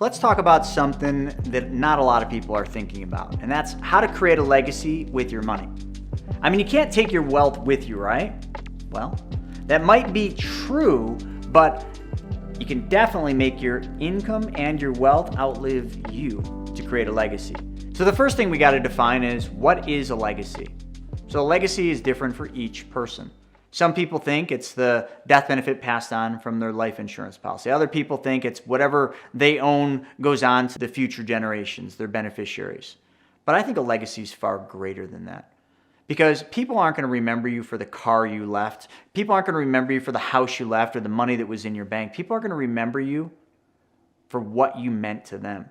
Let's talk about something that not a lot of people are thinking about, and that's how to create a legacy with your money. I mean, you can't take your wealth with you, right? Well, that might be true, but you can definitely make your income and your wealth outlive you to create a legacy. So the first thing we got to define is, what is a legacy? So a legacy is different for each person. Some people think it's the death benefit passed on from their life insurance policy. Other people think it's whatever they own goes on to the future generations, their beneficiaries. But I think a legacy is far greater than that. Because people aren't going to remember you for the car you left. People aren't going to remember you for the house you left or the money that was in your bank. People are going to remember you for what you meant to them,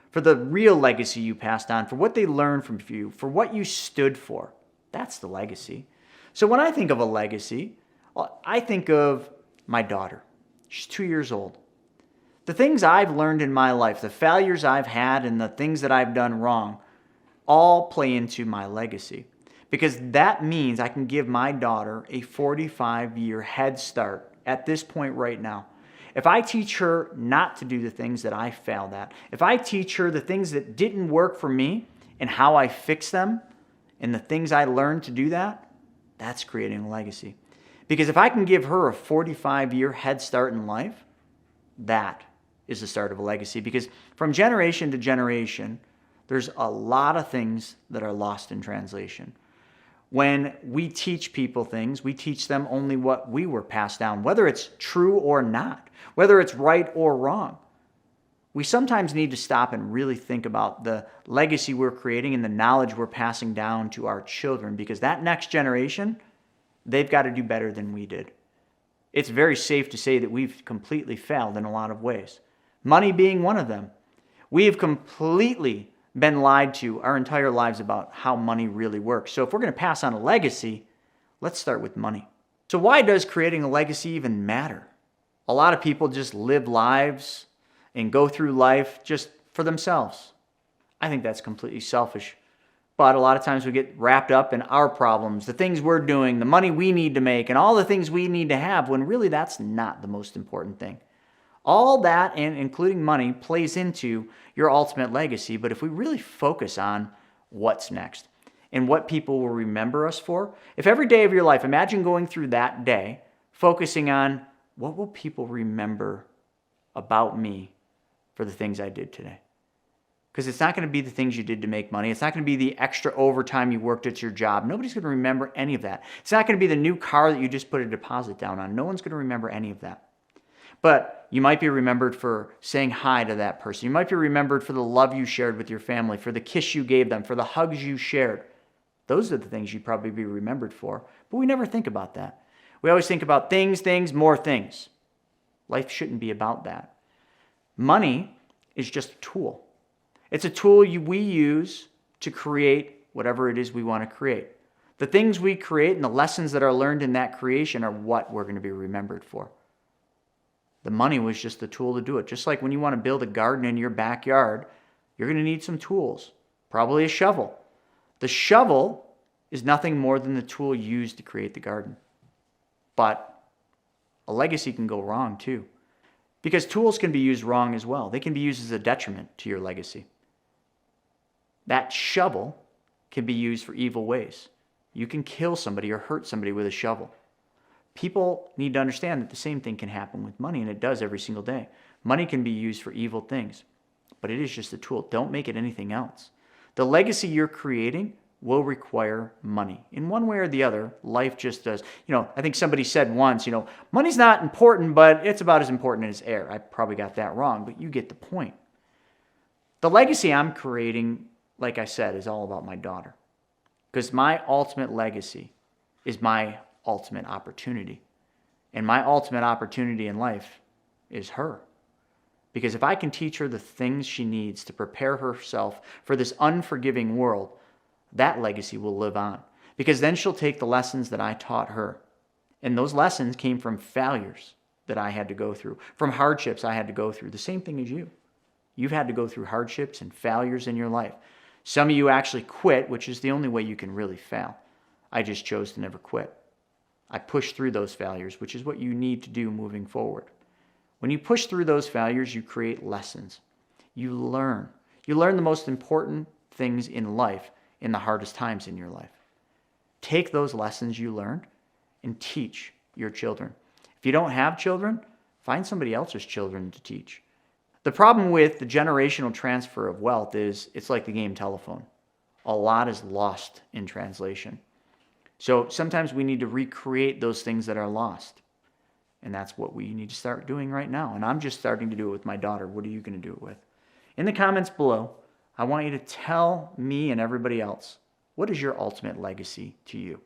for the real legacy you passed on, for what they learned from you, for what you stood for. That's the legacy. So when I think of a legacy, I think of my daughter. She's 2 years old. The things I've learned in my life, the failures I've had and the things that I've done wrong, all play into my legacy. Because that means I can give my daughter a 45-year head start at this point right now. If I teach her not to do the things that I failed at, if I teach her the things that didn't work for me and how I fix them and the things I learned to do that, that's creating a legacy. Because if I can give her a 45-year head start in life, that is the start of a legacy. Because from generation to generation, there's a lot of things that are lost in translation. When we teach people things, we teach them only what we were passed down, whether it's true or not, whether it's right or wrong. We sometimes need to stop and really think about the legacy we're creating and the knowledge we're passing down to our children, because that next generation, they've got to do better than we did. It's very safe to say that we've completely failed in a lot of ways. Money being one of them. We have completely been lied to our entire lives about how money really works. So if we're going to pass on a legacy, let's start with money. So why does creating a legacy even matter? A lot of people just live lives and go through life just for themselves. I think that's completely selfish. But a lot of times we get wrapped up in our problems, the things we're doing, the money we need to make, and all the things we need to have, when really that's not the most important thing. All that, and including money, plays into your ultimate legacy. But if we really focus on what's next and what people will remember us for, if every day of your life, imagine going through that day, focusing on what will people remember about me for the things I did today. Because it's not going to be the things you did to make money. It's not going to be the extra overtime you worked at your job. Nobody's going to remember any of that. It's not going to be the new car that you just put a deposit down on. No one's going to remember any of that. But you might be remembered for saying hi to that person. You might be remembered for the love you shared with your family, for the kiss you gave them, for the hugs you shared. Those are the things you'd probably be remembered for. But we never think about that. We always think about things, more things. Life shouldn't be about that. Money is just a tool. It's a tool we use to create whatever it is we want to create. The things we create and the lessons that are learned in that creation are what we're going to be remembered for. The money was just the tool to do it. Just like when you want to build a garden in your backyard, you're going to need some tools, probably a shovel. The shovel is nothing more than the tool used to create the garden. But a legacy can go wrong too. Because tools can be used wrong as well. They can be used as a detriment to your legacy. That shovel can be used for evil ways. You can kill somebody or hurt somebody with a shovel. People need to understand that the same thing can happen with money, and it does every single day. Money can be used for evil things, but it is just a tool. Don't make it anything else. The legacy you're creating will require money. In one way or the other, life just does. I think somebody said once, money's not important, but it's about as important as air. I probably got that wrong, but you get the point. The legacy I'm creating, like I said, is all about my daughter. Because my ultimate legacy is my ultimate opportunity. And my ultimate opportunity in life is her. Because if I can teach her the things she needs to prepare herself for this unforgiving world, that legacy will live on. Because then she'll take the lessons that I taught her. And those lessons came from failures that I had to go through, from hardships I had to go through. The same thing as you. You've had to go through hardships and failures in your life. Some of you actually quit, which is the only way you can really fail. I just chose to never quit. I pushed through those failures, which is what you need to do moving forward. When you push through those failures, you create lessons. You learn. You learn the most important things in life in the hardest times in your life. Take those lessons you learned and teach your children. If you don't have children, find somebody else's children to teach. The problem with the generational transfer of wealth is it's like the game telephone. A lot is lost in translation. So sometimes we need to recreate those things that are lost. And that's what we need to start doing right now. And I'm just starting to do it with my daughter. What are you going to do it with? In the comments below, I want you to tell me and everybody else, what is your ultimate legacy to you?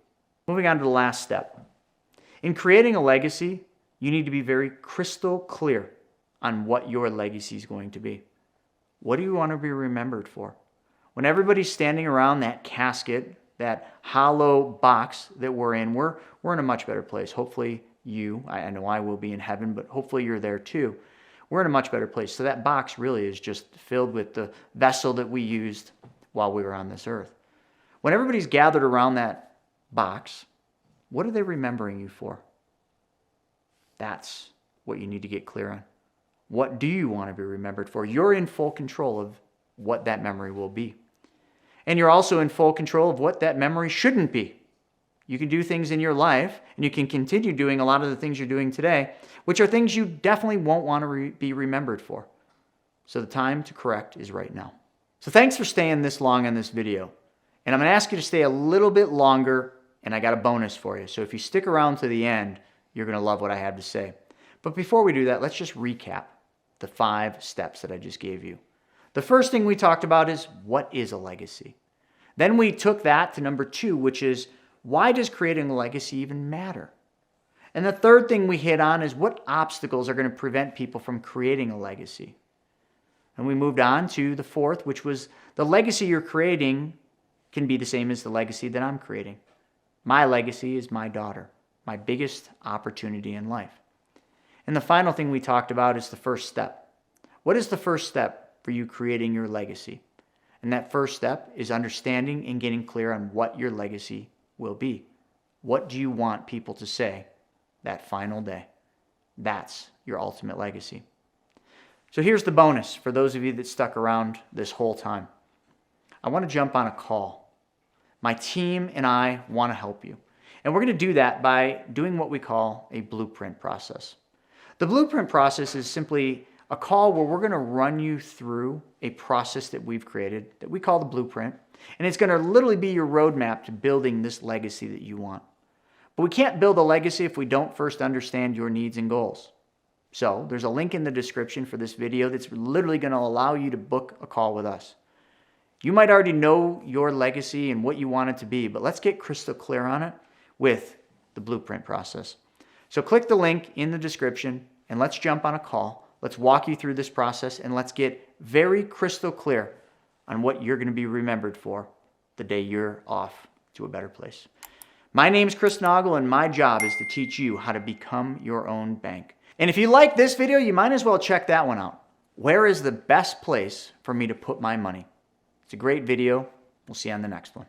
Moving on to the last step. In creating a legacy, you need to be very crystal clear on what your legacy is going to be. What do you want to be remembered for? When everybody's standing around that casket, that hollow box that we're in a much better place. Hopefully I know I will be in heaven, but hopefully you're there too. We're in a much better place. So that box really is just filled with the vessel that we used while we were on this earth. When everybody's gathered around that box, what are they remembering you for? That's what you need to get clear on. What do you want to be remembered for? You're in full control of what that memory will be. And you're also in full control of what that memory shouldn't be. You can do things in your life, and you can continue doing a lot of the things you're doing today, which are things you definitely won't want to be remembered for. So the time to correct is right now. So thanks for staying this long on this video. And I'm going to ask you to stay a little bit longer, and I got a bonus for you. So if you stick around to the end, you're going to love what I have to say. But before we do that, let's just recap the 5 steps that I just gave you. The first thing we talked about is, what is a legacy? Then we took that to number 2, which is, why does creating a legacy even matter? And the third thing we hit on is, what obstacles are going to prevent people from creating a legacy? And we moved on to the 4th, which was, the legacy you're creating can be the same as the legacy that I'm creating. My legacy is my daughter, my biggest opportunity in life. And the final thing we talked about is the first step. What is the first step for you creating your legacy? And that first step is understanding and getting clear on what your legacy will be. What do you want people to say that final day? That's your ultimate legacy. So here's the bonus for those of you that stuck around this whole time. I want to jump on a call. My team and I want to help you. And we're going to do that by doing what we call a blueprint process. The blueprint process is simply a call where we're going to run you through a process that we've created that we call the blueprint. And it's going to literally be your roadmap to building this legacy that you want. But we can't build a legacy if we don't first understand your needs and goals. So there's a link in the description for this video that's literally going to allow you to book a call with us. You might already know your legacy and what you want it to be, but let's get crystal clear on it with the blueprint process. So click the link in the description and let's jump on a call. Let's walk you through this process and let's get very crystal clear on what you're going to be remembered for the day you're off to a better place. My name's Chris Naugle, and my job is to teach you how to become your own bank. And if you like this video, you might as well check that one out. Where is the best place for me to put my money? It's a great video. We'll see you on the next one.